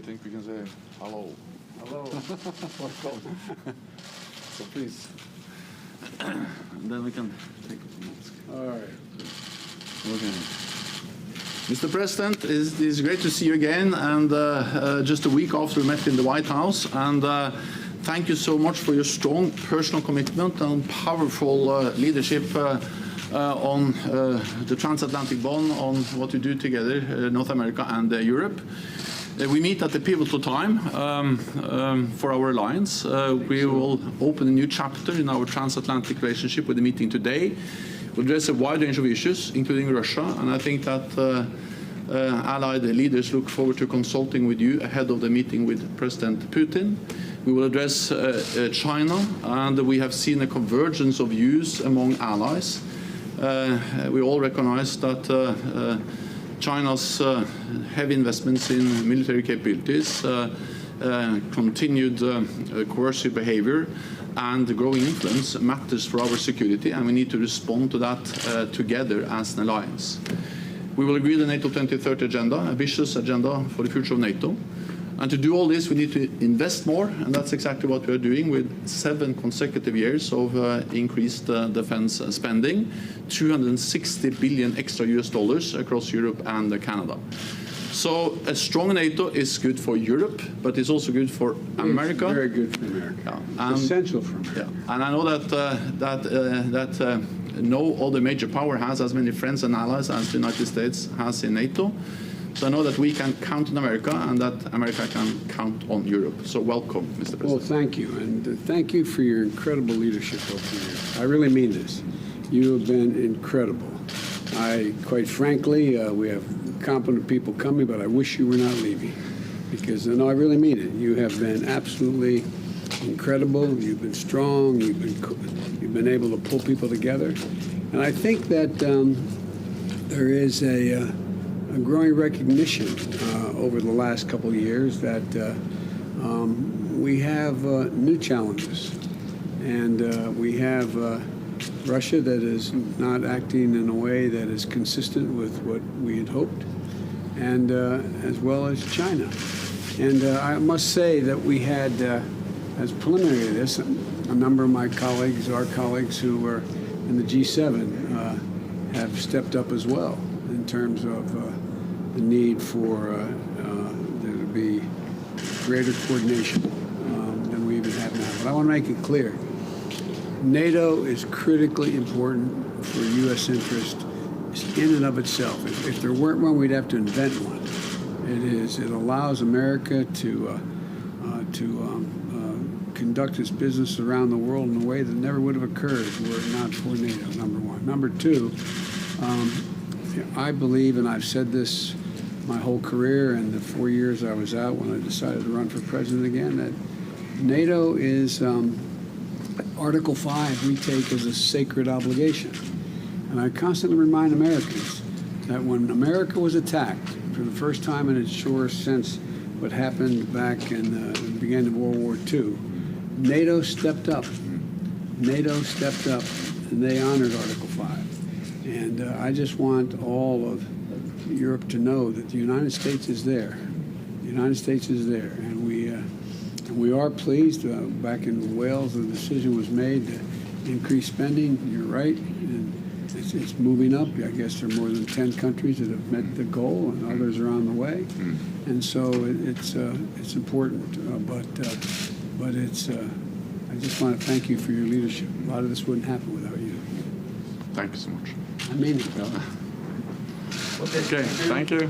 think we can say hello. Hello. Welcome. So please. And then we can take off the mask. All right. Okay. Mr. President, it is great to see you again, and just a week after we met in the White House. And thank you so much for your strong personal commitment and powerful leadership on the transatlantic bond, on what we do together, North America and Europe. We meet at a pivotal time for our alliance. We will open a new chapter in our transatlantic relationship with the meeting today. We'll address a wide range of issues, including Russia, and I think that allied leaders look forward to consulting with you ahead of the meeting with President Putin. We will address China, and we have seen a convergence of views among allies. We all recognize that China's heavy investments in military capabilities, continued coercive behavior, and growing influence matters for our security, and we need to respond to that together as an alliance. We will agree on the NATO 2030 agenda, a ambitious agenda for the future of NATO. And to do all this, we need to invest more, and that's exactly what we are doing with 7 consecutive years of increased defense spending, 260 billion extra US dollars across Europe and Canada. So a strong NATO is good for Europe, but it's also good for America. It's very good for America. Yeah. Essential for America. Yeah. And I know that no other major power has as many friends and allies as the United States has in NATO. So I know that we can count on America and that America can count on Europe. So welcome, Mr. President. Well, thank you. And thank you for your incredible leadership over the years. I really mean this. You have been incredible. Quite frankly, we have competent people coming, but I wish you were not leaving. Because, no, I really mean it. You have been absolutely incredible. You've been strong. You've been able to pull people together. And I think that there is a growing recognition over the last couple of years that we have new challenges. And we have Russia that is not acting in a way that is consistent with what we had hoped, and as well as China. And I must say that we had, as preliminary to this, a number of my colleagues, our colleagues who were in the G7, have stepped up as well in terms of the need for there to be greater coordination than we even have now. But I want to make it clear, NATO is critically important for U.S. interest in and of itself. If there weren't one, we'd have to invent one. It allows America to conduct its business around the world in a way that never would have occurred were it not for NATO, number one. Number two, I believe, and I've said this my whole career and the 4 years I was out when I decided to run for president again, that NATO is Article 5 we take as a sacred obligation. And I constantly remind Americans that when America was attacked for the first time in its shores since what happened back in the beginning of World War II, NATO stepped up. NATO stepped up, and they honored Article 5. And I just want all of Europe to know that the United States is there. The United States is there, and we are pleased. Back in Wales, the decision was made to increase spending. You're right, and it's moving up. I guess there are more than 10 countries that have met the goal, and others are on the way. And so it's important, but it's. I just want to thank you for your leadership. A lot of this wouldn't happen without you. Thank you so much. I mean it. Okay, thank you.